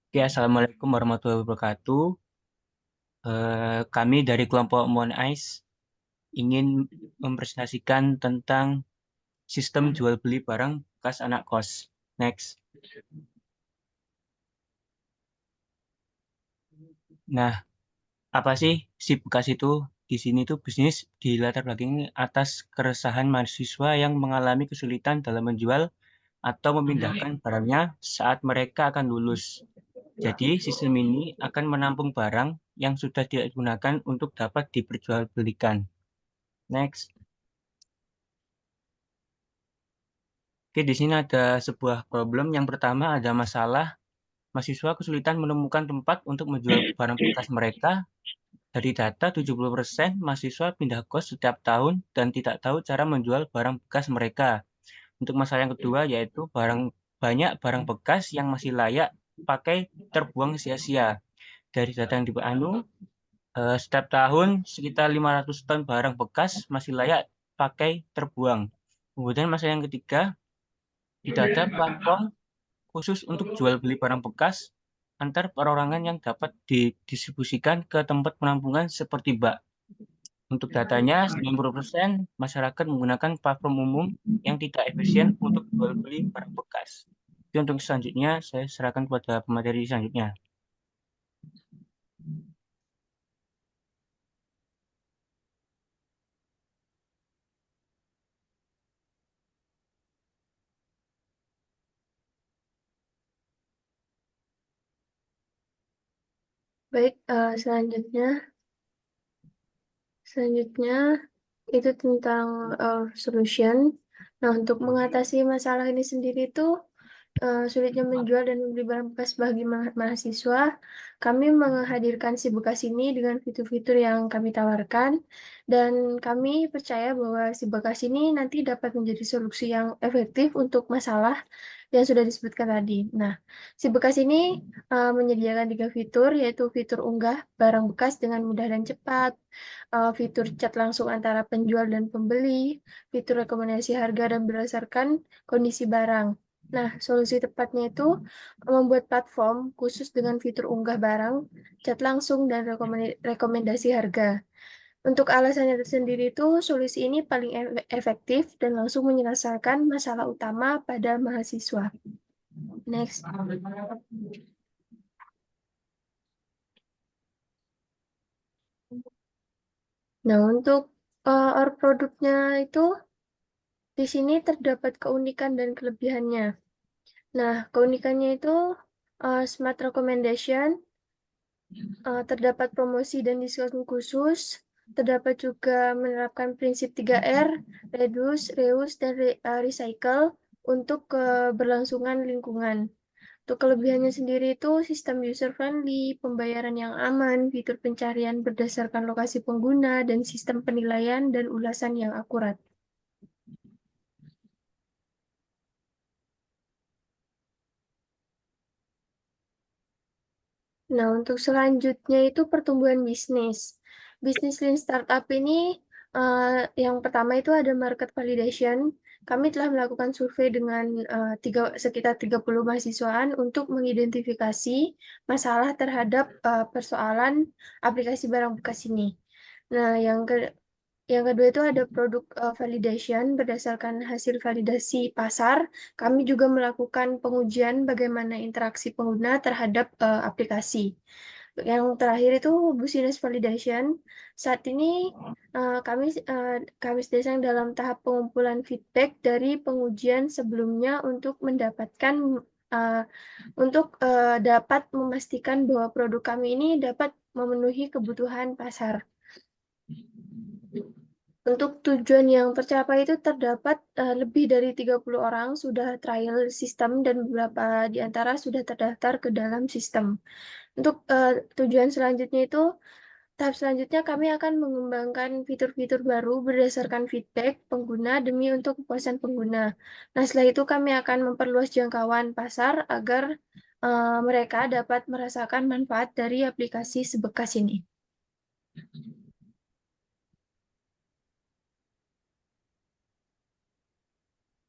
Oke, Assalamualaikum warahmatullahi wabarakatuh. Kami dari kelompok Monais ingin mempresentasikan tentang sistem jual beli barang bekas anak kos. Next. Nah, apa sih si bekas itu? Di sini tuh bisnis di latar belakangi atas keresahan mahasiswa yang mengalami kesulitan dalam menjual atau memindahkan barangnya saat mereka akan lulus. Jadi, sistem ini akan menampung barang yang sudah tidak digunakan untuk dapat diperjualbelikan. Next. Oke, di sini ada sebuah problem. Yang pertama ada masalah mahasiswa kesulitan menemukan tempat untuk menjual barang bekas mereka. Dari data, 70% mahasiswa pindah kos setiap tahun dan tidak tahu cara menjual barang bekas mereka. Untuk masalah yang kedua yaitu banyak barang bekas yang masih layak pakai terbuang sia-sia. Dari data yang dianu, setiap tahun sekitar 500 ton barang bekas masih layak pakai terbuang. Kemudian masalah yang ketiga, tidak ada platform khusus untuk jual beli barang bekas antar perorangan yang dapat didistribusikan ke tempat penampungan seperti bak. Untuk datanya, 90% masyarakat menggunakan platform umum yang tidak efisien untuk jual beli barang bekas. Jadi untuk selanjutnya, saya serahkan kepada pemateri selanjutnya. Baik, selanjutnya itu tentang solution. Nah, untuk mengatasi masalah ini sendiri itu sulitnya menjual dan membeli barang bekas bagi mahasiswa, kami menghadirkan si bekas ini dengan fitur-fitur yang kami tawarkan, dan kami percaya bahwa si bekas ini nanti dapat menjadi solusi yang efektif untuk masalah yang sudah disebutkan tadi. Nah, si bekas ini menyediakan 3 fitur, yaitu fitur unggah barang bekas dengan mudah dan cepat, fitur chat langsung antara penjual dan pembeli, fitur rekomendasi harga dan berdasarkan kondisi barang. Nah, solusi tepatnya itu membuat platform khusus dengan fitur unggah barang, chat langsung, dan rekomendasi harga. Untuk alasannya tersendiri itu, solusi ini paling efektif dan langsung menyelesaikan masalah utama pada mahasiswa. Next. Nah, untuk produknya itu, di sini terdapat keunikan dan kelebihannya. Nah, keunikannya itu smart recommendation, terdapat promosi dan diskon khusus, terdapat juga menerapkan prinsip 3R, reduce, reuse, dan recycle untuk keberlangsungan lingkungan. Untuk kelebihannya sendiri itu sistem user friendly, pembayaran yang aman, fitur pencarian berdasarkan lokasi pengguna, dan sistem penilaian dan ulasan yang akurat. Nah, untuk selanjutnya itu pertumbuhan bisnis. Bisnis Lean Startup ini yang pertama itu ada market validation. Kami telah melakukan survei dengan sekitar 30 mahasiswaan untuk mengidentifikasi masalah terhadap persoalan aplikasi barang bekas ini. Nah, yang kedua itu ada produk validation berdasarkan hasil validasi pasar. Kami juga melakukan pengujian bagaimana interaksi pengguna terhadap aplikasi. Yang terakhir itu business validation. Saat ini kami sedang dalam tahap pengumpulan feedback dari pengujian sebelumnya untuk mendapatkan uh, dapat memastikan bahwa produk kami ini dapat memenuhi kebutuhan pasar. Untuk tujuan yang tercapai itu terdapat lebih dari 30 orang sudah trial sistem dan beberapa di antara sudah terdaftar ke dalam sistem. Untuk tujuan selanjutnya itu, tahap selanjutnya kami akan mengembangkan fitur-fitur baru berdasarkan feedback pengguna demi untuk kepuasan pengguna. Nah, setelah itu kami akan memperluas jangkauan pasar agar mereka dapat merasakan manfaat dari aplikasi sebekas ini.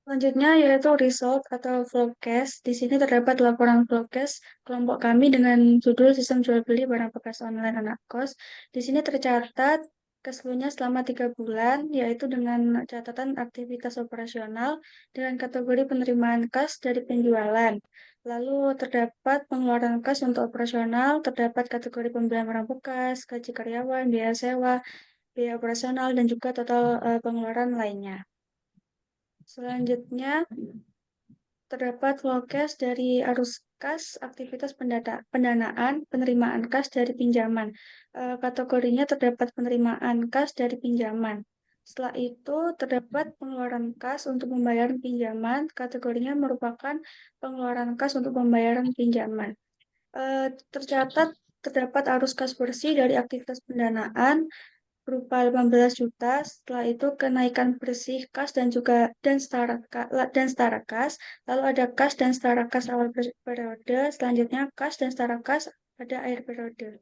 Selanjutnya yaitu result atau vlogcast. Di sini terdapat laporan vlogcast kelompok kami dengan judul Sistem Jual Beli Barang Bekas Online Anak Kos. Di sini tercatat keseluruhannya selama 3 bulan, yaitu dengan catatan aktivitas operasional dengan kategori penerimaan kas dari penjualan. Lalu terdapat pengeluaran kas untuk operasional, terdapat kategori pembelian barang bekas, gaji karyawan, biaya sewa, biaya operasional, dan juga total pengeluaran lainnya. Selanjutnya, terdapat forecast dari arus kas, aktivitas pendanaan, penerimaan kas dari pinjaman. Kategorinya terdapat penerimaan kas dari pinjaman. Setelah itu, terdapat pengeluaran kas untuk pembayaran pinjaman. Kategorinya merupakan pengeluaran kas untuk pembayaran pinjaman. Tercatat terdapat arus kas bersih dari aktivitas pendanaan berupa 18 juta. Setelah itu kenaikan bersih kas dan juga dan setara kas. Lalu ada kas dan setara kas awal periode. Selanjutnya kas dan setara kas pada akhir periode.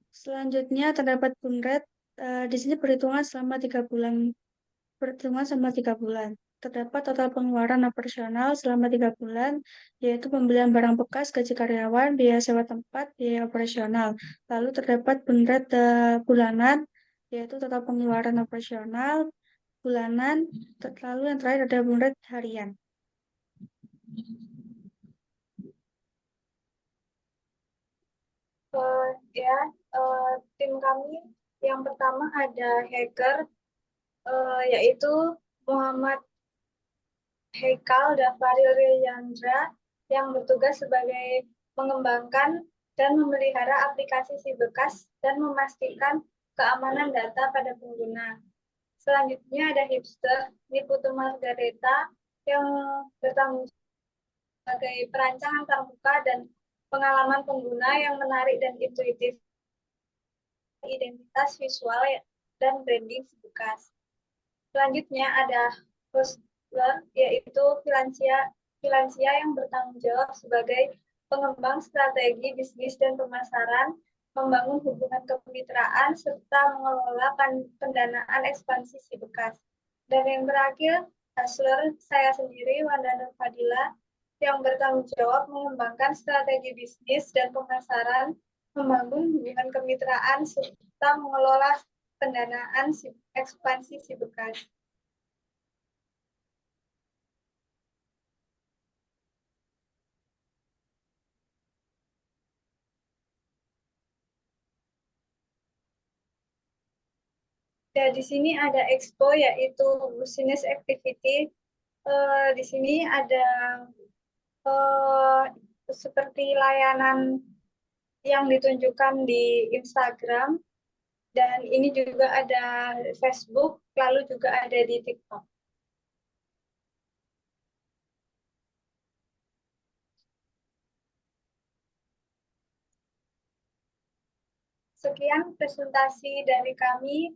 Selanjutnya terdapat bun rate. Di sini perhitungan selama 3 bulan. Terdapat total pengeluaran operasional selama 3 bulan, yaitu pembelian barang bekas, gaji karyawan, biaya sewa tempat, biaya operasional. Lalu terdapat bun rate bulanan, yaitu total pengeluaran operasional bulanan. Lalu yang terakhir ada bun rate harian. Ya, tim kami yang pertama ada hacker, yaitu Muhammad Haikal Dafaril Yandra yang bertugas sebagai mengembangkan dan memelihara aplikasi si bekas dan memastikan keamanan data pada pengguna. Selanjutnya ada hipster Niputu Margareta yang bertanggung jawab sebagai perancang antar muka dan pengalaman pengguna yang menarik dan intuitif, identitas visual dan branding si bekas. Selanjutnya ada hostler, yaitu Filansia yang bertanggung jawab sebagai pengembang strategi bisnis dan pemasaran, membangun hubungan kemitraan, serta mengelola pendanaan ekspansi si bekas. Dan yang terakhir, hustler saya sendiri, Wanda Nur Fadila, yang bertanggung jawab mengembangkan strategi bisnis dan pemasaran, membangun hubungan kemitraan, serta mengelola pendanaan ekspansi si bekas. Ya, di sini ada expo yaitu business activity. Di sini ada uh, seperti layanan yang ditunjukkan di Instagram, dan ini juga ada Facebook, lalu juga ada di TikTok. Sekian presentasi dari kami.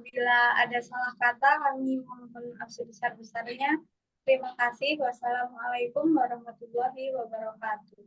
Bila ada salah kata, kami mohon maaf sebesar-besarnya. Terima kasih. Wassalamualaikum warahmatullahi wabarakatuh.